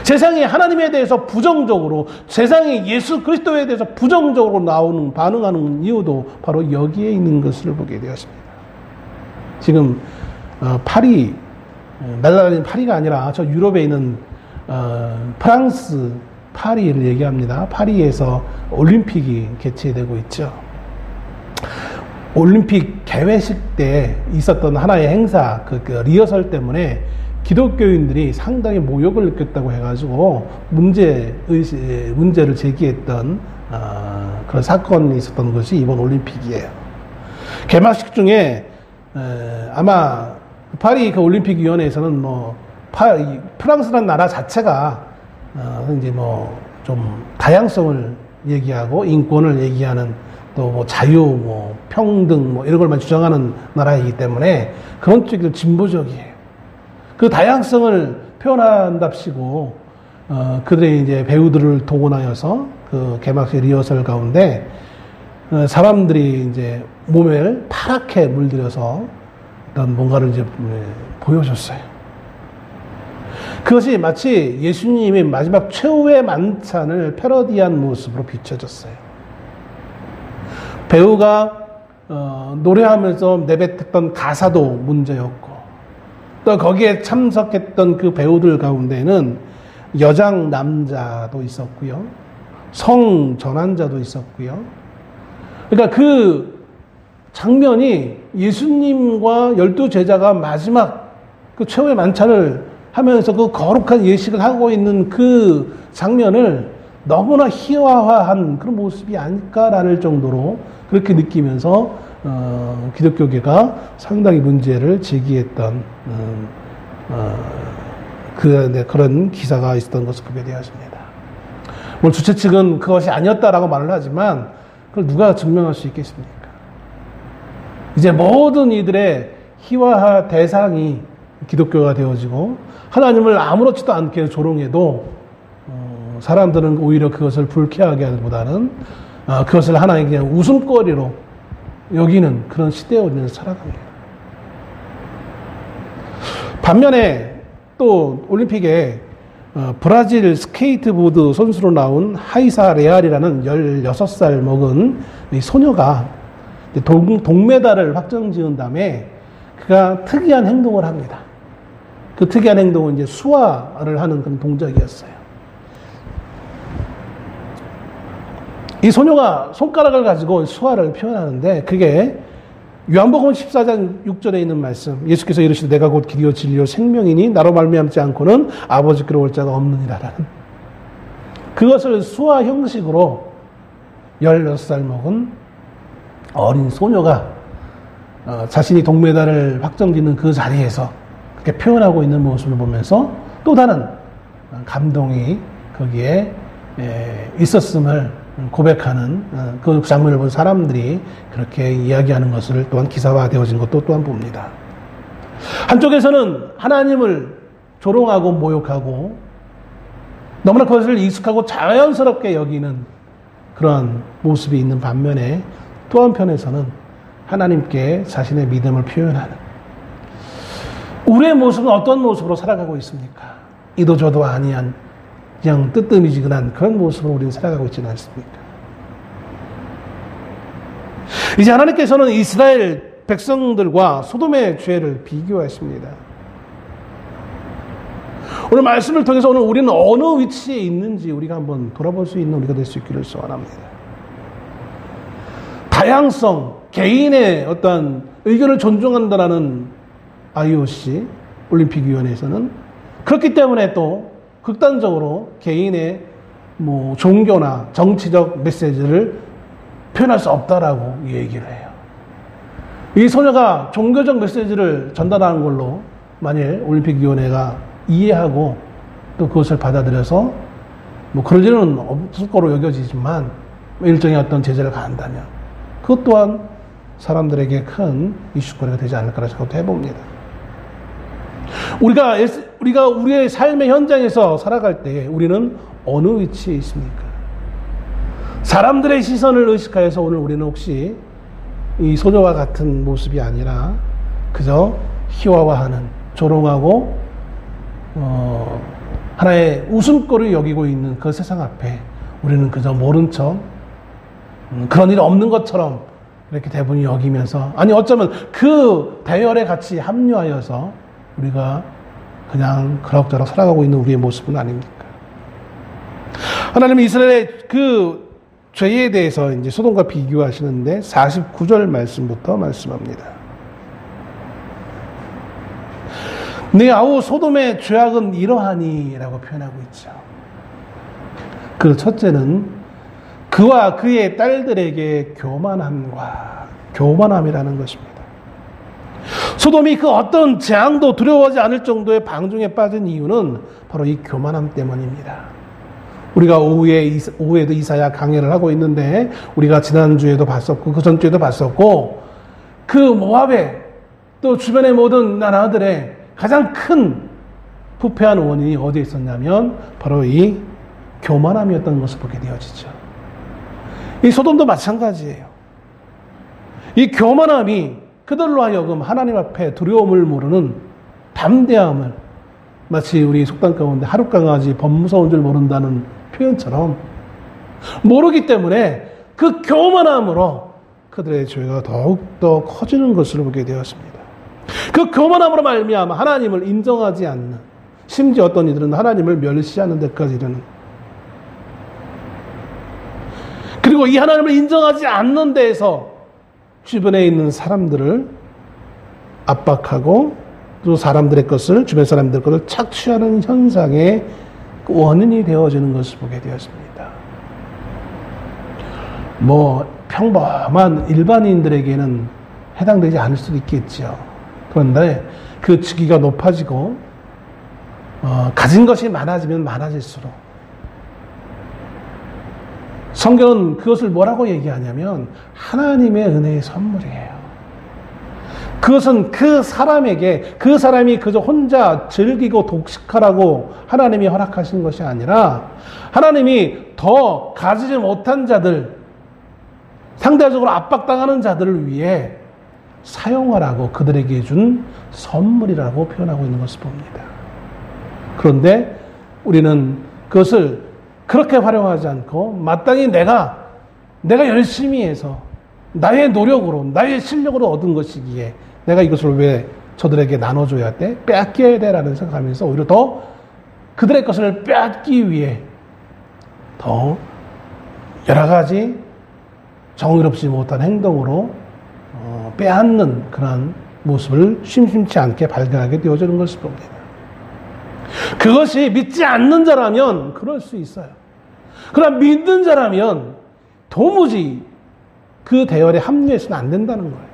세상이 하나님에 대해서 부정적으로, 세상이 예수 그리스도에 대해서 부정적으로 반응하는 이유도 바로 여기에 있는 것을 보게 되었습니다. 지금 파리, 날아다니는 파리가 아니라 저 유럽에 있는 프랑스 파리를 얘기합니다. 파리에서 올림픽이 개최되고 있죠. 올림픽 개회식 때 있었던 하나의 행사, 그 리허설 때문에 기독교인들이 상당히 모욕을 느꼈다고 해가지고 문제를 제기했던 그런 사건이 있었던 것이 이번 올림픽이에요. 개막식 중에 아마 파리 그 올림픽위원회에서는 프랑스라는 나라 자체가 이제 좀 다양성을 얘기하고 인권을 얘기하는 또 자유, 평등 이런 걸만 주장하는 나라이기 때문에 그런 쪽이 진보적이에요. 그 다양성을 표현한답시고 그들의 이제 배우들을 동원하여서 그 개막식 리허설 가운데 사람들이 이제 몸을 파랗게 물들여서 어떤 뭔가를 이제 보여줬어요. 그것이 마치 예수님의 마지막 최후의 만찬을 패러디한 모습으로 비춰졌어요. 배우가 노래하면서 내뱉었던 가사도 문제였고, 또 거기에 참석했던 그 배우들 가운데는 여장 남자도 있었고요, 성 전환자도 있었고요. 그러니까 그 장면이 예수님과 12제자가 마지막 그 최후의 만찬을 하면서 그 거룩한 예식을 하고 있는 그 장면을 너무나 희화화한 그런 모습이 아닐까라는 정도로 그렇게 느끼면서 기독교계가 상당히 문제를 제기했던 그런 기사가 있었던 것을 보게 되었습니다. 물론 주최 측은 그것이 아니었다라고 말을 하지만 그걸 누가 증명할 수 있겠습니까? 이제 모든 이들의 희화화 대상이 기독교가 되어지고 하나님을 아무렇지도 않게 조롱해도 사람들은 오히려 그것을 불쾌하게 하기보다는 그것을 하나의 그냥 웃음거리로 여기는 그런 시대에 우리는 살아갑니다. 반면에 또 올림픽에 브라질 스케이트보드 선수로 나온 하이사 레알이라는 16살 먹은 이 소녀가 동메달을 확정지은 다음에 그가 특이한 행동을 합니다. 그 특이한 행동은 이제 수화를 하는 그런 동작이었어요. 이 소녀가 손가락을 가지고 수화를 표현하는데 그게 요한복음 14장 6절에 있는 말씀, 예수께서 이르시되 내가 곧 길이요 진리요 생명이니 나로 말미암지 않고는 아버지께로 올 자가 없느니라라는 그것을 수화 형식으로 16살 먹은 어린 소녀가 자신이 동메달을 확정짓는 그 자리에서 그렇게 표현하고 있는 모습을 보면서 또 다른 감동이 거기에 있었음을 고백하는 그 장면을 본 사람들이 그렇게 이야기하는 것을 또한 기사화되어진 것도 또한 봅니다. 한쪽에서는 하나님을 조롱하고 모욕하고 너무나 그것을 익숙하고 자연스럽게 여기는 그런 모습이 있는 반면에 또 한편에서는 하나님께 자신의 믿음을 표현하는 우리의 모습은 어떤 모습으로 살아가고 있습니까? 이도저도 아니한 그냥 뜨뜻미지근한 그런 모습으로 우리는 살아가고 있지는 않습니까? 이제 하나님께서는 이스라엘 백성들과 소돔의 죄를 비교하십니다. 오늘 말씀을 통해서 오늘 우리는 어느 위치에 있는지 우리가 한번 돌아볼 수 있는 우리가 될 수 있기를 소원합니다. 다양성, 개인의 어떤 의견을 존중한다라는 IOC 올림픽위원회에서는 그렇기 때문에 또 극단적으로 개인의 종교나 정치적 메시지를 표현할 수 없다라고 얘기를 해요. 이 소녀가 종교적 메시지를 전달하는 걸로 만일 올림픽위원회가 이해하고 또 그것을 받아들여서 그럴 일은 없을 거로 여겨지지만 일종의 어떤 제재를 가한다면 그것 또한 사람들에게 큰 이슈거리가 되지 않을까라는 생각도 해봅니다. 우리가 우리의 삶의 현장에서 살아갈 때 우리는 어느 위치에 있습니까? 사람들의 시선을 의식하여서 오늘 우리는 혹시 이 소녀와 같은 모습이 아니라 그저 희화화하는 조롱하고 하나의 웃음거리 여기고 있는 그 세상 앞에 우리는 그저 모른 척 그런 일 없는 것처럼 이렇게 대부분 여기면서 아니 어쩌면 그 대열에 같이 합류하여서 우리가 그냥 그럭저럭 살아가고 있는 우리의 모습은 아닙니까? 하나님은 이스라엘의 그 죄에 대해서 이제 소돔과 비교하시는데 49절 말씀부터 말씀합니다. 네 아우 소돔의 죄악은 이러하니 라고 표현하고 있죠. 그 첫째는 그와 그의 딸들에게 교만함이라는 것입니다. 소돔이 그 어떤 재앙도 두려워하지 않을 정도의 방종에 빠진 이유는 바로 이 교만함 때문입니다. 우리가 오후에도 이사야 강해를 하고 있는데 우리가 지난주에도 봤었고 그 전주에도 봤었고 그 모압의 또 주변의 모든 나라들의 가장 큰 부패한 원인이 어디에 있었냐면 바로 이 교만함이었던 것을 보게 되어지죠. 이 소돔도 마찬가지예요. 이 교만함이 그들로 하여금 하나님 앞에 두려움을 모르는 담대함을 마치 우리 속담 가운데 하룻강아지 법무서운 줄 모른다는 표현처럼 모르기 때문에 그 교만함으로 그들의 죄가 더욱더 커지는 것을 보게 되었습니다. 그 교만함으로 말미암아 하나님을 인정하지 않는 심지어 어떤 이들은 하나님을 멸시하는 데까지 이르는 그리고 이 하나님을 인정하지 않는 데에서 주변에 있는 사람들을 압박하고 또 사람들의 것을 주변 사람들의 것을 착취하는 현상의 원인이 되어지는 것을 보게 되었습니다. 평범한 일반인들에게는 해당되지 않을 수도 있겠죠. 그런데 그 직위가 높아지고 가진 것이 많아지면 많아질수록 성경은 그것을 뭐라고 얘기하냐면 하나님의 은혜의 선물이에요. 그것은 그 사람에게 그 사람이 그저 혼자 즐기고 독식하라고 하나님이 허락하신 것이 아니라 하나님이 더 가지지 못한 자들 상대적으로 압박당하는 자들을 위해 사용하라고 그들에게 준 선물이라고 표현하고 있는 것을 봅니다. 그런데 우리는 그것을 그렇게 활용하지 않고 마땅히 내가 열심히 해서 나의 노력으로 나의 실력으로 얻은 것이기에 내가 이것을 왜 저들에게 나눠줘야 돼? 빼앗겨야 돼? 라는 생각하면서 오히려 더 그들의 것을 빼앗기 위해 더 여러 가지 정의롭지 못한 행동으로 빼앗는 그런 모습을 심심치 않게 발견하게 되어지는 것을 봅니다. 그것이 믿지 않는 자라면 그럴 수 있어요. 그러나 믿는 자라면 도무지 그 대열에 합류해서는 안 된다는 거예요.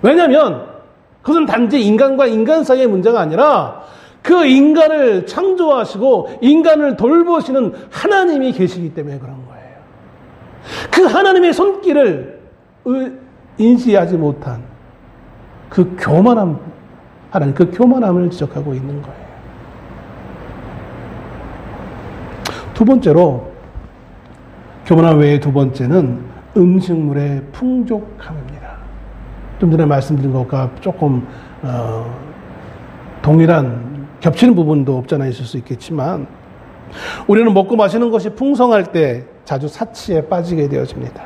왜냐하면 그것은 단지 인간과 인간 사이의 문제가 아니라 그 인간을 창조하시고 인간을 돌보시는 하나님이 계시기 때문에 그런 거예요. 그 하나님의 손길을 인지하지 못한 그 교만함, 하나님 그 교만함을 지적하고 있는 거예요. 두 번째로 교만함 외에 두 번째는 음식물의 풍족함입니다. 좀 전에 말씀드린 것과 조금 동일한 겹치는 부분도 없잖아 있을 수 있겠지만 우리는 먹고 마시는 것이 풍성할 때 자주 사치에 빠지게 되어집니다.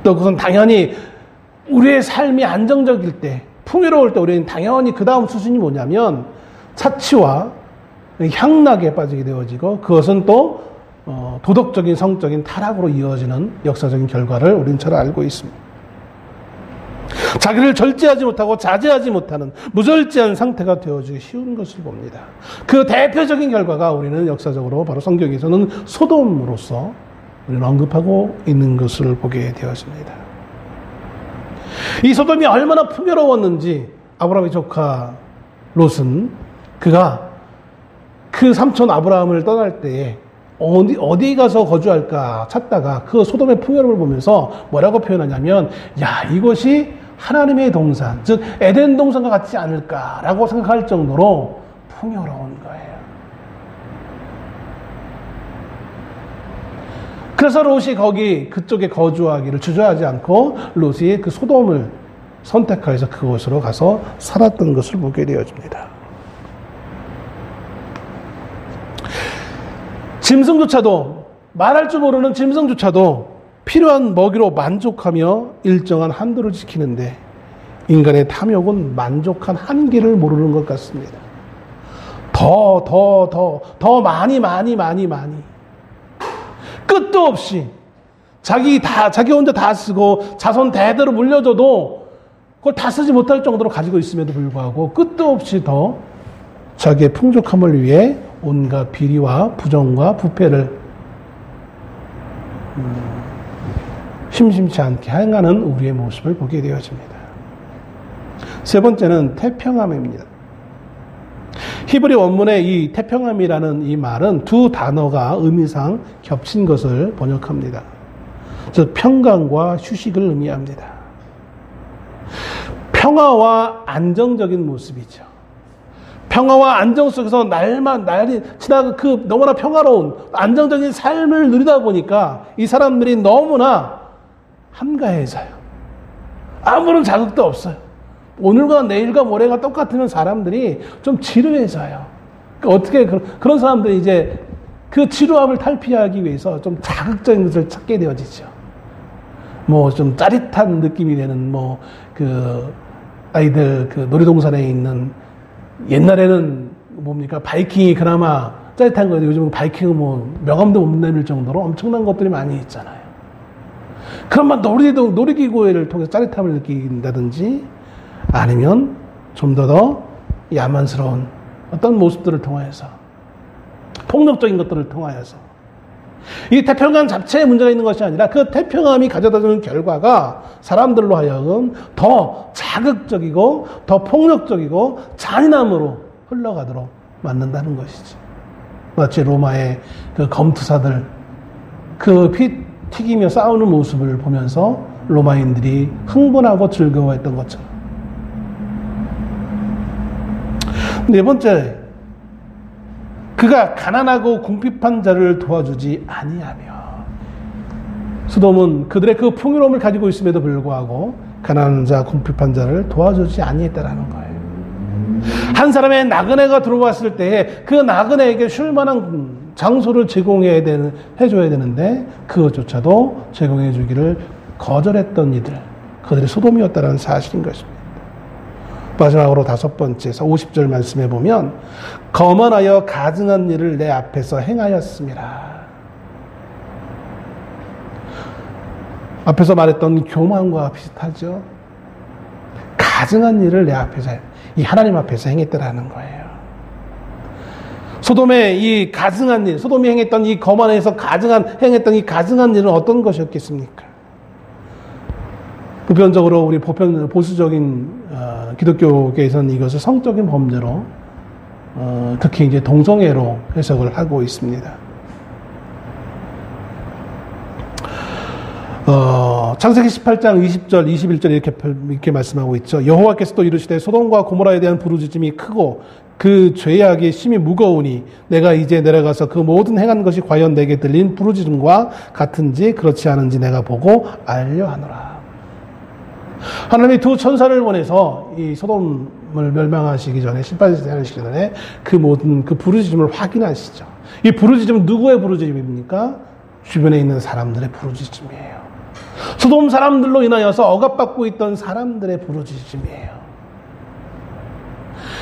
또 그것은 당연히 우리의 삶이 안정적일 때 풍요로울 때 우리는 당연히 그 다음 수준이 뭐냐면 사치와 향락에 빠지게 되어지고 그것은 또 도덕적인 성적인 타락으로 이어지는 역사적인 결과를 우리는 잘 알고 있습니다. 자기를 절제하지 못하고 자제하지 못하는 무절제한 상태가 되어지기 쉬운 것을 봅니다. 그 대표적인 결과가 우리는 역사적으로 바로 성경에서는 소돔으로서 우리는 언급하고 있는 것을 보게 되었습니다. 이 소돔이 얼마나 풍요로웠는지 아브라함의 조카 롯은 그가 그 삼촌 아브라함을 떠날 때에 어디 가서 거주할까 찾다가 그 소돔의 풍요로움을 보면서 뭐라고 표현하냐면, 야, 이것이 하나님의 동산, 즉 에덴 동산과 같지 않을까라고 생각할 정도로 풍요로운 거예요. 그래서 롯이 그쪽에 거주하기를 주저하지 않고 롯이 그 소돔을 선택하여서 그곳으로 가서 살았던 것을 보게 되어집니다. 짐승조차도, 말할 줄 모르는 짐승조차도 필요한 먹이로 만족하며 일정한 한도를 지키는데 인간의 탐욕은 만족한 한계를 모르는 것 같습니다. 더 많이 끝도 없이 자기 혼자 다 쓰고 자손 대대로 물려줘도 그걸 다 쓰지 못할 정도로 가지고 있음에도 불구하고 끝도 없이 더 자기의 풍족함을 위해 온갖 비리와 부정과 부패를 심심치 않게 행하는 우리의 모습을 보게 되어집니다. 세 번째는 태평함입니다. 히브리 원문의 이 태평함이라는 이 말은 두 단어가 의미상 겹친 것을 번역합니다. 즉 평강과 휴식을 의미합니다. 평화와 안정적인 모습이죠. 평화와 안정 속에서 날이 지나가 그 너무나 평화로운 안정적인 삶을 누리다 보니까 이 사람들이 너무나 한가해져요. 아무런 자극도 없어요. 오늘과 내일과 모레가 똑같으면 사람들이 좀 지루해져요. 그러니까 어떻게 그런 사람들이 이제 그 지루함을 탈피하기 위해서 좀 자극적인 것을 찾게 되어지죠. 뭐 좀 짜릿한 느낌이 되는 아이들 놀이동산에 있는, 옛날에는 뭡니까 바이킹이 그나마 짜릿한 거예요. 요즘은 바이킹은 명함도 못 내밀 정도로 엄청난 것들이 많이 있잖아요. 그런 막 놀이기구를 통해서 짜릿함을 느낀다든지, 아니면 좀 더 야만스러운 어떤 모습들을 통하여서, 폭력적인 것들을 통하여서, 이 태평감 자체에 문제가 있는 것이 아니라 그 태평함이 가져다주는 결과가 사람들로 하여금 더 자극적이고 더 폭력적이고 잔인함으로 흘러가도록 만든다는 것이지. 마치 로마의 그 검투사들 그 피 튀기며 싸우는 모습을 보면서 로마인들이 흥분하고 즐거워했던 것처럼. 네 번째, 그가 가난하고 궁핍한 자를 도와주지 아니하며. 소돔은 그들의 그 풍요로움을 가지고 있음에도 불구하고 가난한 자, 궁핍한 자를 도와주지 아니했다라는 거예요. 한 사람의 나그네가 들어왔을 때 그 나그네에게 쉴 만한 장소를 해줘야 되는데 그것조차도 제공해 주기를 거절했던 이들, 그들이 소돔이었다는 사실인 것입니다. 마지막으로 다섯 번째 50절 말씀에 보면 거만하여 가증한 일을 내 앞에서 행하였음이라. 앞에서 말했던 교만과 비슷하죠. 가증한 일을 내 앞에서, 이 하나님 앞에서 행했다라는 거예요. 소돔의 이 가증한 일, 소돔이 행했던 이 거만해서 행했던 이 가증한 일은 어떤 것이었겠습니까? 보편적으로 우리 보수적인 기독교계에서는 이것을 성적인 범죄로 특히 이제 동성애로 해석을 하고 있습니다. 창세기 18장 20절, 21절 이렇게 말씀하고 있죠. 여호와께서 또 이르시되 소돔과 고모라에 대한 부르짖음이 크고 그 죄악이 심히 무거우니 내가 이제 내려가서 그 모든 행한 것이 과연 내게 들린 부르짖음과 같은지 그렇지 않은지 내가 보고 알려 하노라. 하나님이 두 천사를 보내서 이 소돔을 멸망하시기 전에, 심판하시기 전에 그 모든 그 부르짖음을 확인하시죠. 이 부르짖음은 누구의 부르짖음입니까? 주변에 있는 사람들의 부르짖음이에요. 소돔 사람들로 인하여서 억압받고 있던 사람들의 부르짖음이에요.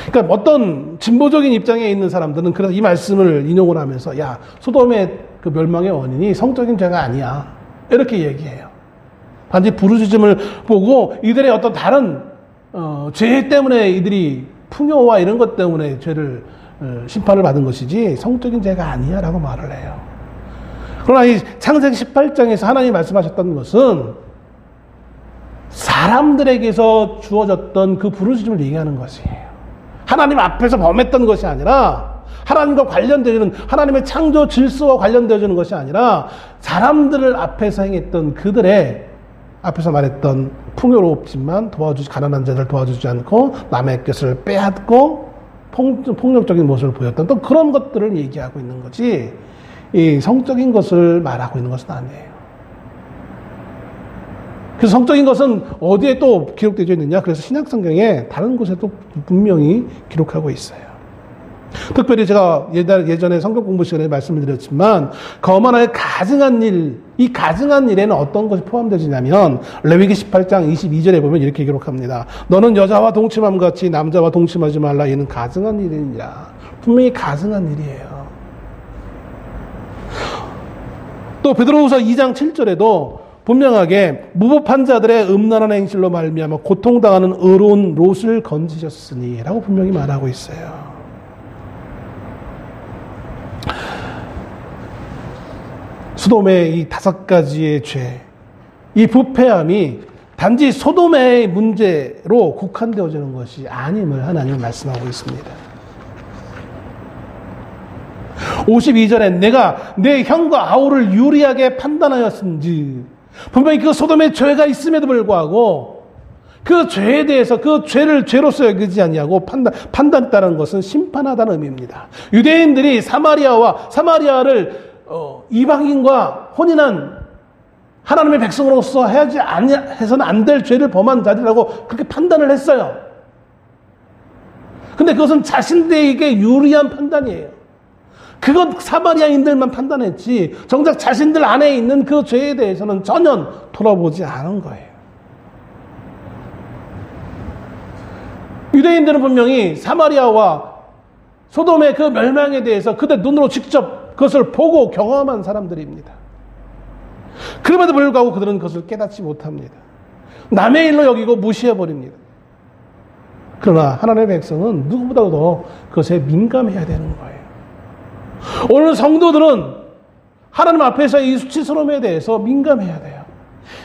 그러니까 어떤 진보적인 입장에 있는 사람들은 그래서 이 말씀을 인용을 하면서, 야, 소돔의 그 멸망의 원인이 성적인 죄가 아니야, 이렇게 얘기해요. 단지 부르짖음을 보고 이들의 어떤 다른 죄 때문에 이들이 풍요와 이런 것 때문에 죄를 심판을 받은 것이지 성적인 죄가 아니야 라고 말을 해요. 그러나 이 창세기 18장에서 하나님이 말씀하셨던 것은 사람들에게서 주어졌던 그 부르짖음을 얘기하는 것이에요. 하나님 앞에서 범했던 것이 아니라 하나님과 관련되어지는 하나님의 창조 질서와 관련되어지는 것이 아니라 사람들을 앞에서 행했던 그들의 앞에서 말했던 풍요롭지만 가난한 자들 도와주지 않고 남의 것을 빼앗고 폭력적인 모습을 보였던 또 그런 것들을 얘기하고 있는 거지 이 성적인 것을 말하고 있는 것은 아니에요. 그래서 성적인 것은 어디에 또 기록되어 있느냐? 그래서 신약성경에 다른 곳에도 분명히 기록하고 있어요. 특별히 제가 예전에 성경 공부 시간에 말씀을 드렸지만 거만하여 가증한 일, 이 가증한 일에는 어떤 것이 포함되지냐면 레위기 18장 22절에 보면 이렇게 기록합니다. 너는 여자와 동침함 같이 남자와 동침하지 말라. 이는 가증한 일이니라. 분명히 가증한 일이에요. 또 베드로후서 2장 7절에도 분명하게 무법한 자들의 음란한 행실로 말미암아 고통당하는 의로운 롯을 건지셨으니 라고 분명히 말하고 있어요. 소돔의 이 5가지의 죄, 이 부패함이 단지 소돔의 문제로 국한되어지는 것이 아님을 하나님은 말씀하고 있습니다. 52절에 내가 내 형과 아우를 유리하게 판단하였은지 분명히 그 소돔의 죄가 있음에도 불구하고 그 죄에 대해서 그 죄를 죄로서 여기지 아니하고 판단했다는 것은 심판하다는 의미입니다. 유대인들이 사마리아를 이방인과 혼인한 하나님의 백성으로서 해서는 안 될 죄를 범한 자들이라고 그렇게 판단을 했어요. 근데 그것은 자신들에게 유리한 판단이에요. 그건 사마리아인들만 판단했지 정작 자신들 안에 있는 그 죄에 대해서는 전혀 돌아보지 않은 거예요. 유대인들은 분명히 사마리아와 소돔의 그 멸망에 대해서 그들 눈으로 직접 그것을 보고 경험한 사람들입니다. 그럼에도 불구하고 그들은 그것을 깨닫지 못합니다. 남의 일로 여기고 무시해버립니다. 그러나 하나님의 백성은 누구보다도 더 그것에 민감해야 되는 거예요. 오늘 성도들은 하나님 앞에서 이 수치스러움에 대해서 민감해야 돼요.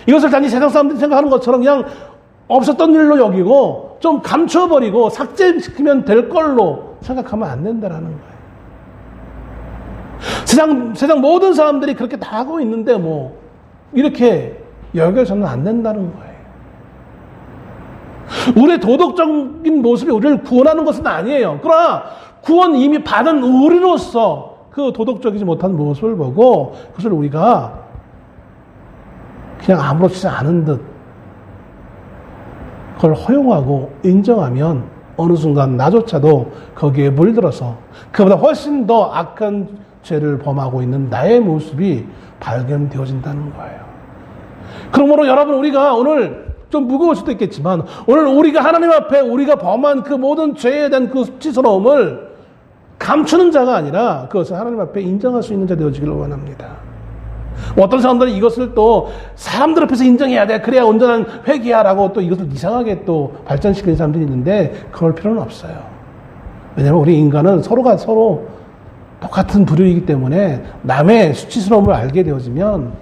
이것을 단지 세상 사람들이 생각하는 것처럼 그냥 없었던 일로 여기고 좀 감춰버리고 삭제시키면 될 걸로 생각하면 안 된다는 거예요. 세상 모든 사람들이 그렇게 다 하고 있는데 이렇게 여겨서는 안 된다는 거예요. 우리의 도덕적인 모습이 우리를 구원하는 것은 아니에요. 그러나 구원 이미 받은 우리로서 그 도덕적이지 못한 모습을 보고 그것을 우리가 그냥 아무렇지 않은 듯 그걸 허용하고 인정하면 어느 순간 나조차도 거기에 물들어서 그보다 훨씬 더 악한 죄를 범하고 있는 나의 모습이 발견되어진다는 거예요. 그러므로 여러분 우리가 오늘 좀 무거울 수도 있겠지만 오늘 우리가 하나님 앞에 우리가 범한 그 모든 죄에 대한 그 수치스러움을 감추는 자가 아니라 그것을 하나님 앞에 인정할 수 있는 자 되어지기를 원합니다. 어떤 사람들은 이것을 또 사람들 앞에서 인정해야 돼. 그래야 온전한 회개야라고 또 이것을 이상하게 또 발전시키는 사람들이 있는데 그럴 필요는 없어요. 왜냐하면 우리 인간은 서로가 서로 똑같은 부류이기 때문에 남의 수치스러움을 알게 되어지면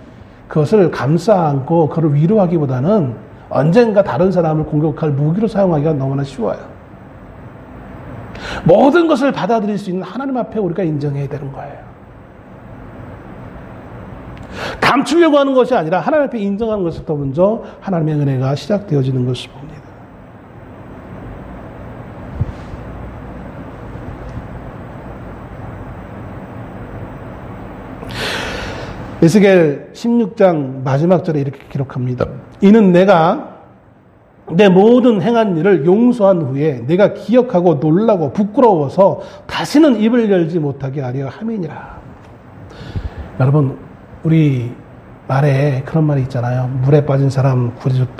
그것을 감싸 안고 그를 위로하기보다는 언젠가 다른 사람을 공격할 무기로 사용하기가 너무나 쉬워요. 모든 것을 받아들일 수 있는 하나님 앞에 우리가 인정해야 되는 거예요. 감추려고 하는 것이 아니라 하나님 앞에 인정하는 것부터 먼저 하나님의 은혜가 시작되어지는 것을 봅니다. 에스겔 16장 마지막 절에 이렇게 기록합니다. 이는 내가 내 모든 행한 일을 용서한 후에 내가 기억하고 놀라고 부끄러워서 다시는 입을 열지 못하게 하려 함이니라. 여러분 우리 말에 그런 말이 있잖아요. 물에 빠진 사람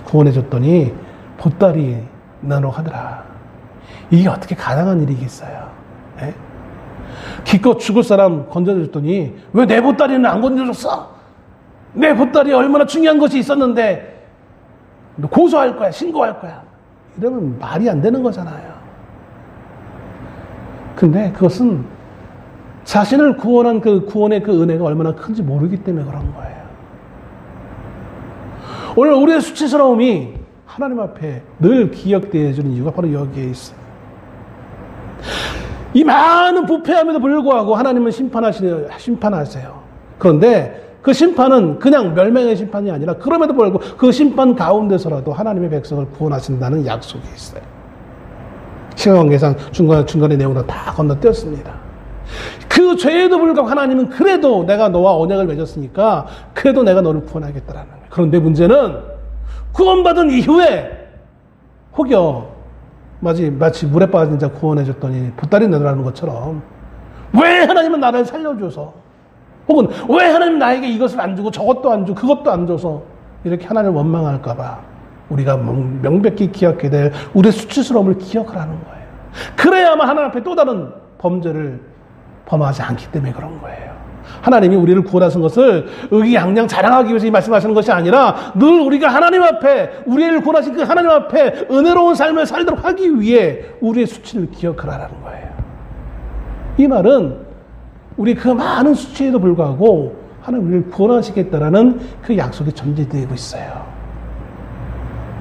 구원해줬더니 보따리 나눠 하더라. 이게 어떻게 가능한 일이겠어요? 네? 기껏 죽을 사람 건져줬더니 왜 내 보따리는 안 건져줬어? 내 보따리에 얼마나 중요한 것이 있었는데 너 고소할 거야, 신고할 거야. 이러면 말이 안 되는 거잖아요. 근데 그것은 자신을 구원한 그 구원의 그 은혜가 얼마나 큰지 모르기 때문에 그런 거예요. 오늘 우리의 수치스러움이 하나님 앞에 늘 기억되어 주는 이유가 바로 여기에 있어요. 이 많은 부패함에도 불구하고 하나님은 심판하세요. 그런데 그 심판은 그냥 멸망의 심판이 아니라 그럼에도 불구하고 그 심판 가운데서라도 하나님의 백성을 구원하신다는 약속이 있어요. 시간관계상 중간의 내용으로 다 건너뛰었습니다. 그 죄에도 불구하고 하나님은 그래도 내가 너와 언약을 맺었으니까 그래도 내가 너를 구원하겠다라는 거예요. 그런데 문제는 구원받은 이후에 혹여 마치 물에 빠진 자 구원해줬더니 보따리 내더라는 것처럼 왜 하나님은 나를 살려줘서 혹은 왜 하나님 나에게 이것을 안 주고 저것도 안 주고 그것도 안 줘서 이렇게 하나님을 원망할까 봐 우리가 명백히 기억해야 될 우리의 수치스러움을 기억하라는 거예요. 그래야만 하나님 앞에 또 다른 범죄를 범하지 않기 때문에 그런 거예요. 하나님이 우리를 구원하신 것을 의기양양 자랑하기 위해서 이 말씀하시는 것이 아니라 늘 우리가 하나님 앞에 우리를 구원하신 그 하나님 앞에 은혜로운 삶을 살도록 하기 위해 우리의 수치를 기억하라는 거예요. 이 말은 우리 그 많은 수치에도 불구하고 하나님 우리를 구원하시겠다라는 그 약속이 전제되고 있어요.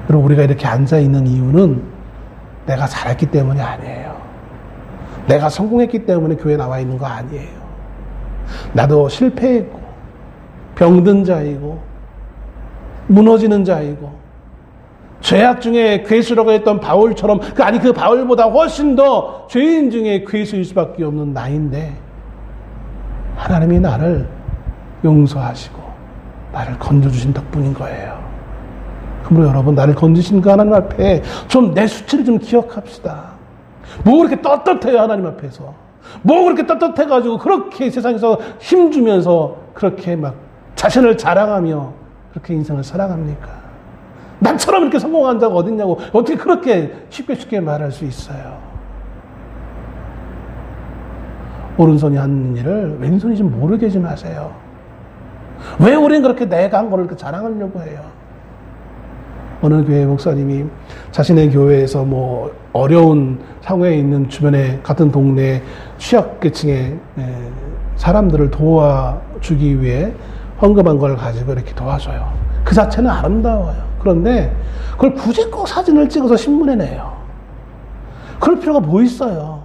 그리고 우리가 이렇게 앉아있는 이유는 내가 잘했기 때문이 아니에요. 내가 성공했기 때문에 교회에 나와 있는 거 아니에요. 나도 실패했고 병든 자이고 무너지는 자이고 죄악 중에 괴수라고 했던 바울처럼 그 바울보다 훨씬 더 죄인 중에 괴수일 수밖에 없는 나인데 하나님이 나를 용서하시고 나를 건져주신 덕분인 거예요. 그러므로 여러분 나를 건지신 그 하나님 앞에 좀 내 수치를 좀 기억합시다. 뭐 그렇게 떳떳해요 하나님 앞에서. 뭐 그렇게 떳떳해가지고 그렇게 세상에서 힘주면서 그렇게 막 자신을 자랑하며 그렇게 인생을 살아갑니까? 나처럼 이렇게 성공한 자가 어딨냐고 어떻게 그렇게 쉽게 말할 수 있어요? 오른손이 하는 일을 왼손이 좀 모르게 좀 하세요. 왜 우리는 그렇게 내가 한 거를 이렇게 자랑하려고 해요? 어느 교회 목사님이 자신의 교회에서 뭐 어려운 상황에 있는 주변에 같은 동네 취약계층의 사람들을 도와주기 위해 헌금한 걸 가지고 이렇게 도와줘요. 그 자체는 아름다워요. 그런데 그걸 굳이 꼭 사진을 찍어서 신문에 내요. 그럴 필요가 뭐 있어요?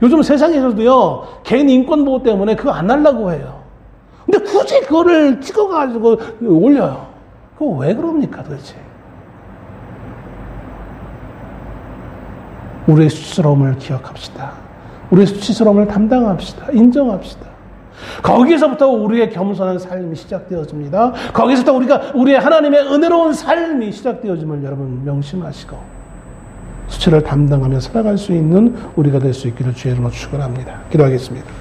요즘 세상에서도요, 개인 인권 보호 때문에 그거 안 하려고 해요. 근데 굳이 그거를 찍어가지고 올려요. 그거 왜 그럽니까 도대체? 우리의 수치스러움을 기억합시다. 우리의 수치스러움을 담당합시다. 인정합시다. 거기에서부터 우리의 겸손한 삶이 시작되어집니다. 거기서부터 우리의 하나님의 은혜로운 삶이 시작되어짐을 여러분 명심하시고 수치를 담당하며 살아갈 수 있는 우리가 될 수 있기를 주의 이름으로 축원합니다. 기도하겠습니다.